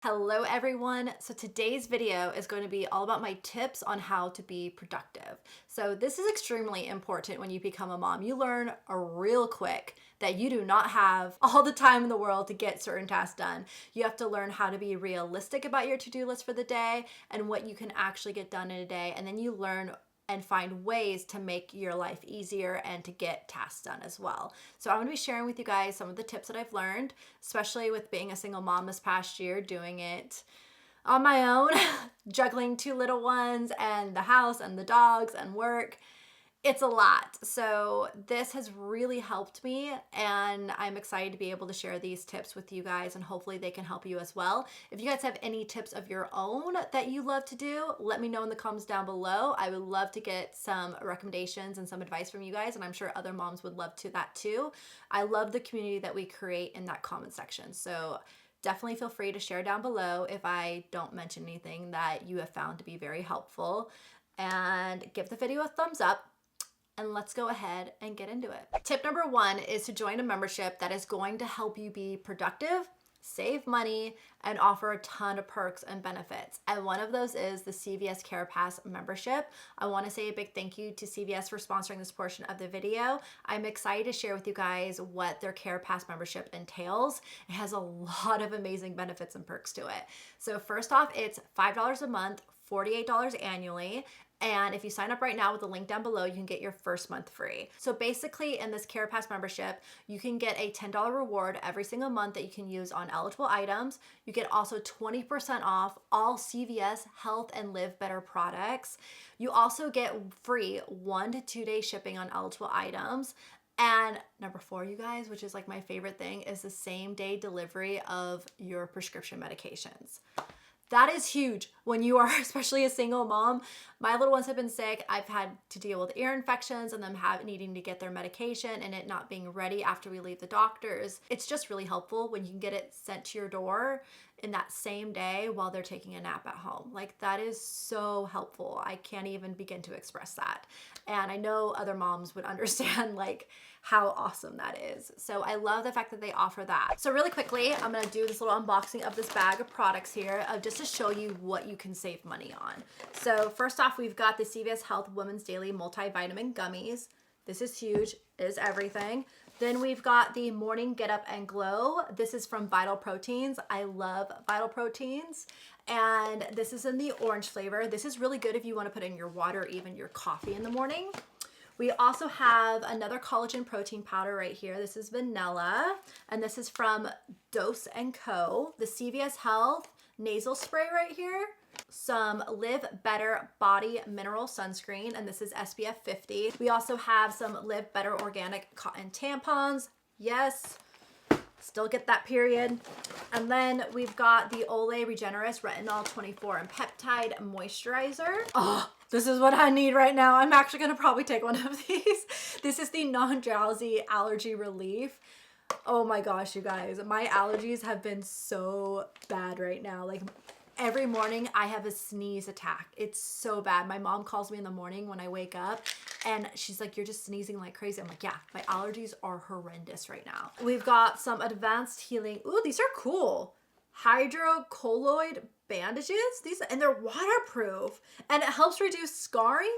Hello everyone. So today's video is going to be all about my tips on how to be productive. So this is extremely important when you become a mom. You learn real quick that you do not have all the time in the world to get certain tasks done. You have to learn how to be realistic about your to-do list for the day and what you can actually get done in a day. And then you learn and find ways to make your life easier and to get tasks done as well. So I'm gonna be sharing with you guys some of the tips that I've learned, especially with being a single mom this past year, doing it on my own, juggling two little ones and the house and the dogs and work. It's a lot. So this has really helped me, and I'm excited to be able to share these tips with you guys, and hopefully they can help you as well. If you guys have any tips of your own that you love to do, let me know in the comments down below. I would love to get some recommendations and some advice from you guys, and I'm sure other moms would love to that too. I love the community that we create in that comment section. So definitely feel free to share down below if I don't mention anything that you have found to be very helpful, and give the video a thumbs up. And let's go ahead and get into it. Tip number one is to join a membership that is going to help you be productive, save money, and offer a ton of perks and benefits. And one of those is the CVS Care Pass membership. I want to say a big thank you to CVS for sponsoring this portion of the video. I'm excited to share with you guys what their Care Pass membership entails. It has a lot of amazing benefits and perks to it. So first off, it's $5 a month, $48 annually. And if you sign up right now with the link down below, you can get your first month free. So basically in this Care Pass membership, you can get a $10 reward every single month that you can use on eligible items. You get also 20% off all CVS Health and Live Better products. You also get free 1 to 2 day shipping on eligible items. And number four, you guys, which is like my favorite thing, is the same day delivery of your prescription medications. That is huge when you are especially a single mom. My little ones have been sick. I've had to deal with ear infections and them needing to get their medication and it not being ready after we leave the doctors. It's just really helpful when you can get it sent to your door in that same day while they're taking a nap at home. Like, that is so helpful. I can't even begin to express that. And I know other moms would understand like how awesome that is. So I love the fact that they offer that. So really quickly, I'm gonna do this little unboxing of this bag of products here just to show you what you can save money on. So first off, we've got the CVS Health Women's Daily Multivitamin Gummies. This is huge, it is everything. Then we've got the Morning Get Up and Glow. This is from Vital Proteins. I love Vital Proteins. And this is in the orange flavor. This is really good if you want to put in your water or even your coffee in the morning. We also have another collagen protein powder right here. This is vanilla, and this is from Dose & Co. The CVS Health nasal spray right here. Some Live Better Body Mineral Sunscreen, and this is SPF 50. We also have some Live Better Organic Cotton Tampons. Yes, still get that period. And then we've got the Olay Regenerist Retinol 24 and Peptide Moisturizer. Oh, this is what I need right now. I'm actually gonna probably take one of these. This is the non-drowsy allergy relief. Oh my gosh, you guys, my allergies have been so bad right now. Like, every morning I have a sneeze attack. It's so bad. My mom calls me in the morning when I wake up and she's like, "You're just sneezing like crazy." I'm like, yeah, my allergies are horrendous right now. We've got some advanced healing. Ooh, these are cool. Hydrocolloid bandages. And they're waterproof and it helps reduce scarring.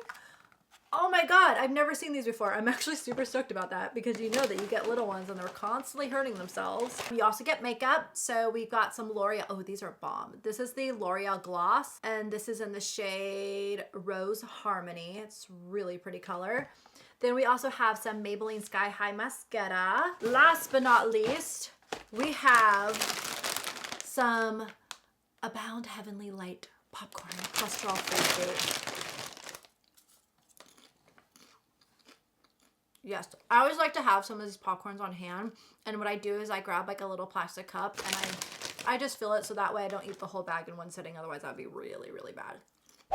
Oh my God, I've never seen these before. I'm actually super stoked about that because you know that you get little ones and they're constantly hurting themselves. We also get makeup. So we've got some L'Oreal. Oh, these are bomb. This is the L'Oreal Gloss and this is in the shade Rose Harmony. It's really pretty color. Then we also have some Maybelline Sky High Mascara. Last but not least, we have some Abound Heavenly Light popcorn, cholesterol-free food. Yes, I always like to have some of these popcorns on hand, and what I do is I grab like a little plastic cup and I just fill it so that way I don't eat the whole bag in one sitting, otherwise that'd be really, really bad.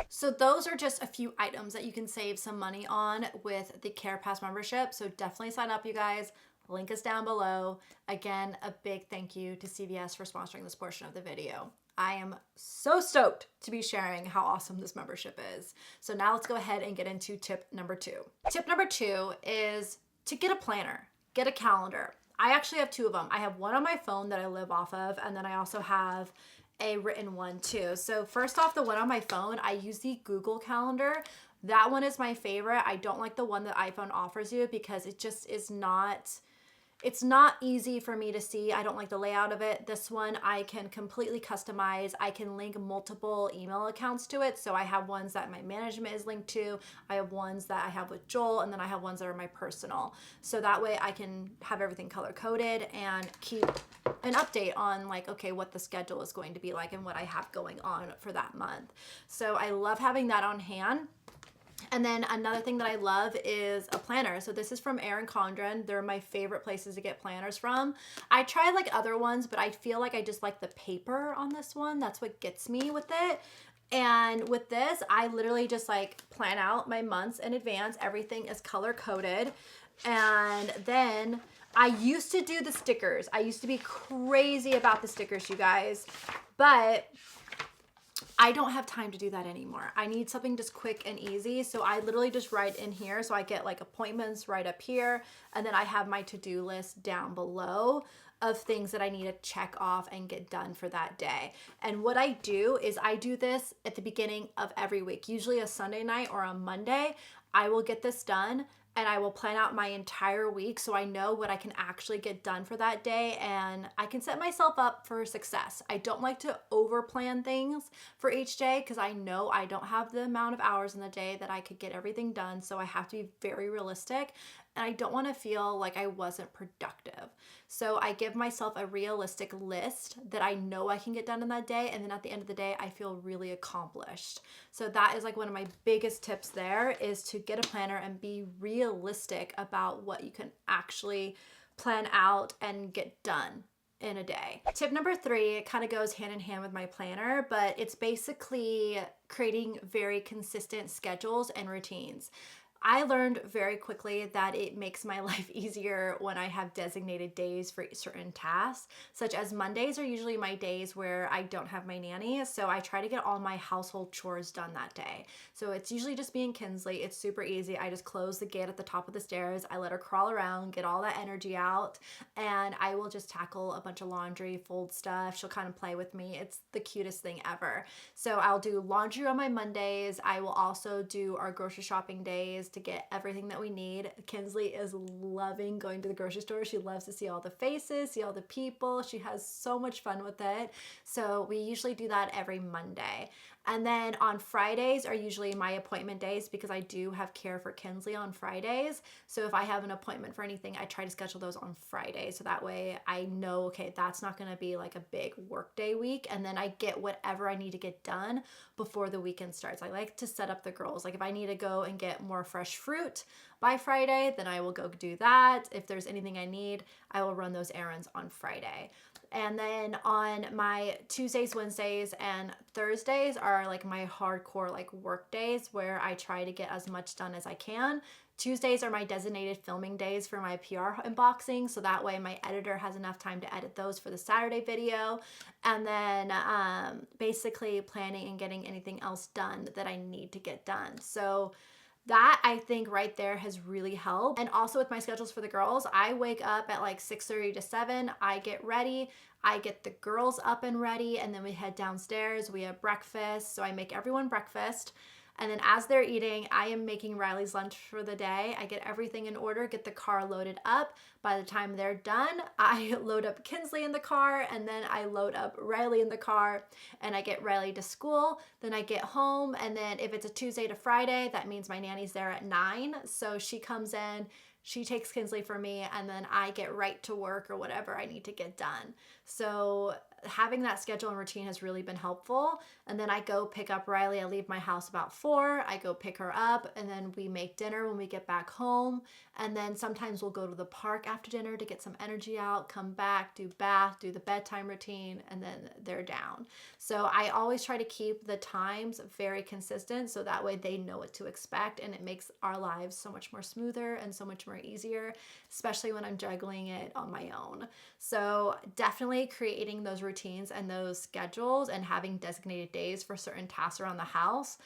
So those are just a few items that you can save some money on with the Care Pass membership, so definitely sign up, you guys. Link is down below. Again, a big thank you to CVS for sponsoring this portion of the video. I am so stoked to be sharing how awesome this membership is. So now let's go ahead and get into tip number two. Tip number two is to get a planner, get a calendar. I actually have two of them. I have one on my phone that I live off of, and then I also have a written one too. So first off, the one on my phone, I use the Google Calendar. That one is my favorite. I don't like the one that iPhone offers you because it just is not, it's not easy for me to see. I don't like the layout of it. This one I can completely customize. I can link multiple email accounts to it. So I have ones that my management is linked to. I have ones that I have with Joel, and then I have ones that are my personal. So that way I can have everything color coded and keep an update on like, okay, what the schedule is going to be like and what I have going on for that month. So I love having that on hand. And then another thing that I love is a planner. So this is from Erin Condren. They're my favorite places to get planners from. I tried like other ones, but I feel like I just like the paper on this one. That's what gets me with it. And with this, I literally just like plan out my months in advance. Everything is color coded. And then I used to do the stickers. I used to be crazy about the stickers, you guys, but I don't have time to do that anymore. I need something just quick and easy. So I literally just write in here. So I get like appointments right up here. And then I have my to-do list down below of things that I need to check off and get done for that day. And what I do is I do this at the beginning of every week, usually a Sunday night or a Monday. I will get this done and I will plan out my entire week so I know what I can actually get done for that day and I can set myself up for success. I don't like to over plan things for each day because I know I don't have the amount of hours in the day that I could get everything done, so I have to be very realistic and I don't want to feel like I wasn't productive. So I give myself a realistic list that I know I can get done in that day, and then at the end of the day, I feel really accomplished. So that is like one of my biggest tips there, is to get a planner and be realistic about what you can actually plan out and get done in a day. Tip number 3, it kind of goes hand in hand with my planner, but it's basically creating very consistent schedules and routines. I learned very quickly that it makes my life easier when I have designated days for certain tasks, such as Mondays are usually my days where I don't have my nanny, so I try to get all my household chores done that day. So it's usually just me and Kinsley. It's super easy. I just close the gate at the top of the stairs. I let her crawl around, get all that energy out, and I will just tackle a bunch of laundry, fold stuff. She'll kind of play with me. It's the cutest thing ever. So I'll do laundry on my Mondays. I will also do our grocery shopping days to get everything that we need. Kinsley is loving going to the grocery store. She loves to see all the faces, see all the people. She has so much fun with it. So we usually do that every Monday. And then on Fridays are usually my appointment days because I do have care for Kinsley on Fridays. So if I have an appointment for anything, I try to schedule those on Friday. So that way I know, okay, that's not going to be like a big workday week. And then I get whatever I need to get done before the weekend starts. I like to set up the girls. Like if I need to go and get more fresh fruit by Friday, then I will go do that. If there's anything I need, I will run those errands on Friday. And then on my Tuesdays, Wednesdays, and Thursdays are like my hardcore like work days where I try to get as much done as I can. Tuesdays are my designated filming days for my PR unboxing, so that way my editor has enough time to edit those for the Saturday video. And then basically planning and getting anything else done that I need to get done. So that I think right there has really helped. And also with my schedules for the girls, I wake up at like 6:30 to 7. I get ready. I get the girls up and ready, and then we head downstairs. We have breakfast. So I make everyone breakfast. And then as they're eating, I am making Riley's lunch for the day. I get everything in order, get the car loaded up. By the time they're done, I load up Kinsley in the car, and then I load up Riley in the car, and I get Riley to school. Then I get home, and then if it's a Tuesday to Friday, that means my nanny's there at 9. So she comes in, she takes Kinsley for me, and then I get right to work or whatever I need to get done. So having that schedule and routine has really been helpful. And then I go pick up Riley. I leave my house about 4. I go pick her up, and then we make dinner when we get back home. And then sometimes we'll go to the park after dinner to get some energy out, come back, do bath, do the bedtime routine, and then they're down. So I always try to keep the times very consistent so that way they know what to expect, and it makes our lives so much more smoother and so much more easier, especially when I'm juggling it on my own. So definitely creating those routines and those schedules and having designated days for certain tasks around the house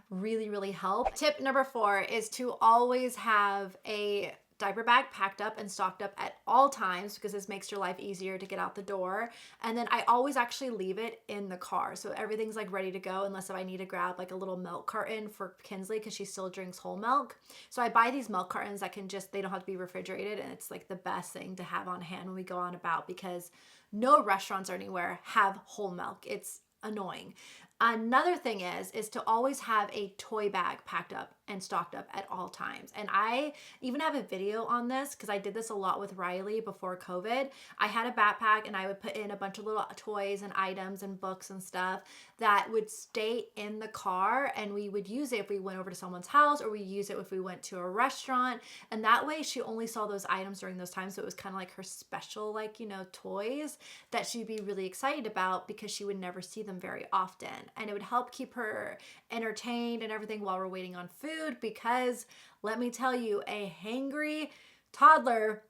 really, really help. Tip number 4 is to always have a diaper bag packed up and stocked up at all times because this makes your life easier to get out the door. And then I always actually leave it in the car. So everything's like ready to go unless if I need to grab like a little milk carton for Kinsley because she still drinks whole milk. So I buy these milk cartons that can just, they don't have to be refrigerated, and it's like the best thing to have on hand when we go on about because no restaurants or anywhere have whole milk. It's annoying. Another thing is to always have a toy bag packed up and stocked up at all times. And I even have a video on this because I did this a lot with Riley before COVID. I had a backpack and I would put in a bunch of little toys and items and books and stuff that would stay in the car, and we would use it if we went over to someone's house or we use it if we went to a restaurant. And that way she only saw those items during those times. So it was kind of like her special, like, you know, toys that she'd be really excited about because she would never see them very often. And it would help keep her entertained and everything while we're waiting on food, because let me tell you, a hangry toddler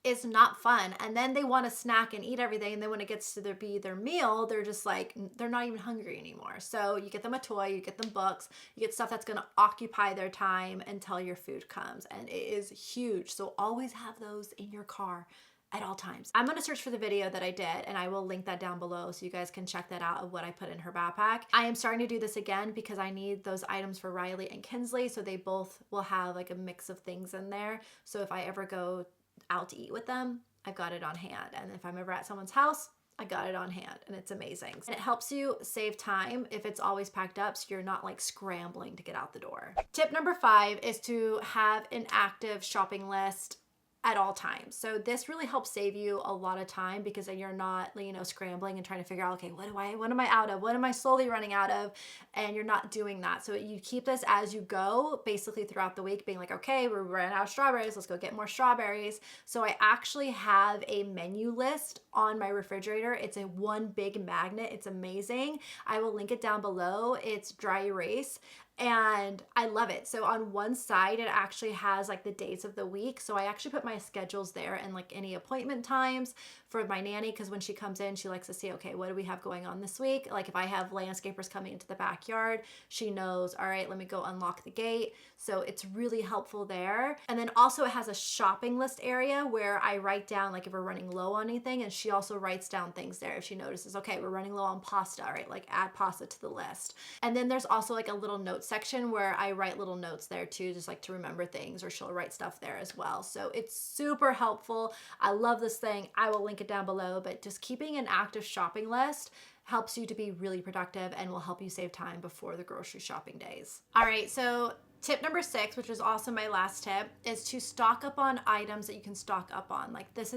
is not fun. And then they want to snack and eat everything, and then when it gets to be their meal, they're just like, they're not even hungry anymore. So you get them a toy, you get them books, you get stuff that's going to occupy their time until your food comes, and it is huge. So always have those in your car at all times. I'm gonna search for the video that I did, and I will link that down below so you guys can check that out of what I put in her backpack. I am starting to do this again because I need those items for Riley and Kinsley, so they both will have like a mix of things in there. So if I ever go out to eat with them, I've got it on hand. And if I'm ever at someone's house, I got it on hand, and it's amazing. And it helps you save time if it's always packed up, so you're not like scrambling to get out the door. Tip number 5 is to have an active shopping list at all times. So this really helps save you a lot of time because then you're not, you know, scrambling and trying to figure out, okay, what am I out of? What am I slowly running out of? And you're not doing that. So you keep this as you go, basically throughout the week, being like, okay, we're running out of strawberries. Let's go get more strawberries. So I actually have a menu list on my refrigerator. It's a one big magnet. It's amazing. I will link it down below. It's dry erase. And I love it. So on one side, it actually has like the days of the week. So I actually put my schedules there and like any appointment times for my nanny, because when she comes in, she likes to see, okay, what do we have going on this week? Like if I have landscapers coming into the backyard, she knows, all right, let me go unlock the gate. So it's really helpful there. And then also it has a shopping list area where I write down like if we're running low on anything, and she also writes down things there if she notices, okay, we're running low on pasta, right? Like add pasta to the list. And then there's also like a little note section where I write little notes there too, just like to remember things, or she'll write stuff there as well. So it's super helpful. I love this thing. I will link it down below, but just keeping an active shopping list helps you to be really productive and will help you save time before the grocery shopping days. All right, so tip number 6, which is also my last tip, is to stock up on items that you can stock up on. Like this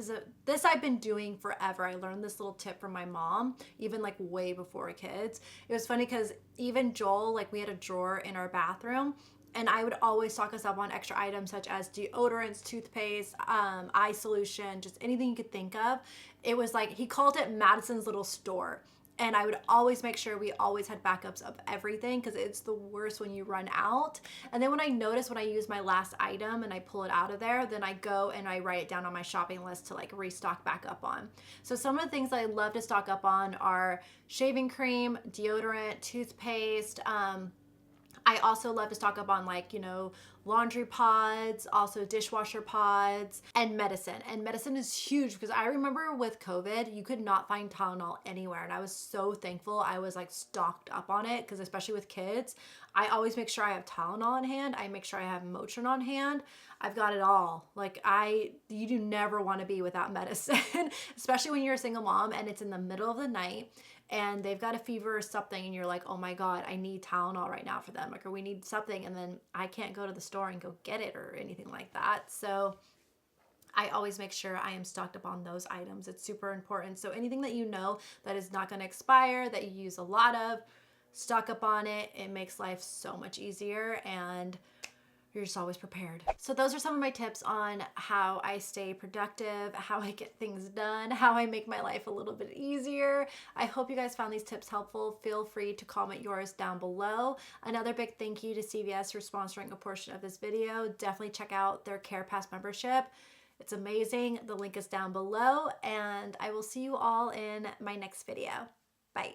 I've been doing forever. I learned this little tip from my mom, even like way before kids. It was funny because even Joel, like we had a drawer in our bathroom, and I would always stock us up on extra items such as deodorants, toothpaste, eye solution, just anything you could think of. It was like, he called it Madison's little store. And I would always make sure we always had backups of everything, because it's the worst when you run out. And then when I notice when I use my last item and I pull it out of there, then I go and I write it down on my shopping list to like restock back up on. So some of the things that I love to stock up on are shaving cream, deodorant, toothpaste. I also love to stock up on like, you know, laundry pods, also dishwasher pods, and medicine. And medicine is huge because I remember with COVID, you could not find Tylenol anywhere. And I was so thankful I was like stocked up on it, because especially with kids, I always make sure I have Tylenol on hand. I make sure I have Motrin on hand. I've got it all. Like you do never want to be without medicine, especially when you're a single mom and it's in the middle of the night and they've got a fever or something, and you're like, oh my God, I need Tylenol right now for them. Like, or we need something, and then I can't go to the store and go get it or anything like that. So I always make sure I am stocked up on those items. It's super important. So anything that you know that is not going to expire, that you use a lot of, stock up on it. It makes life so much easier, and you're just always prepared. So those are some of my tips on how I stay productive, how I get things done, how I make my life a little bit easier. I hope you guys found these tips helpful. Feel free to comment yours down below. Another big thank you to CVS for sponsoring a portion of this video. Definitely check out their Care Pass membership. It's amazing. The link is down below, and I will see you all in my next video. Bye.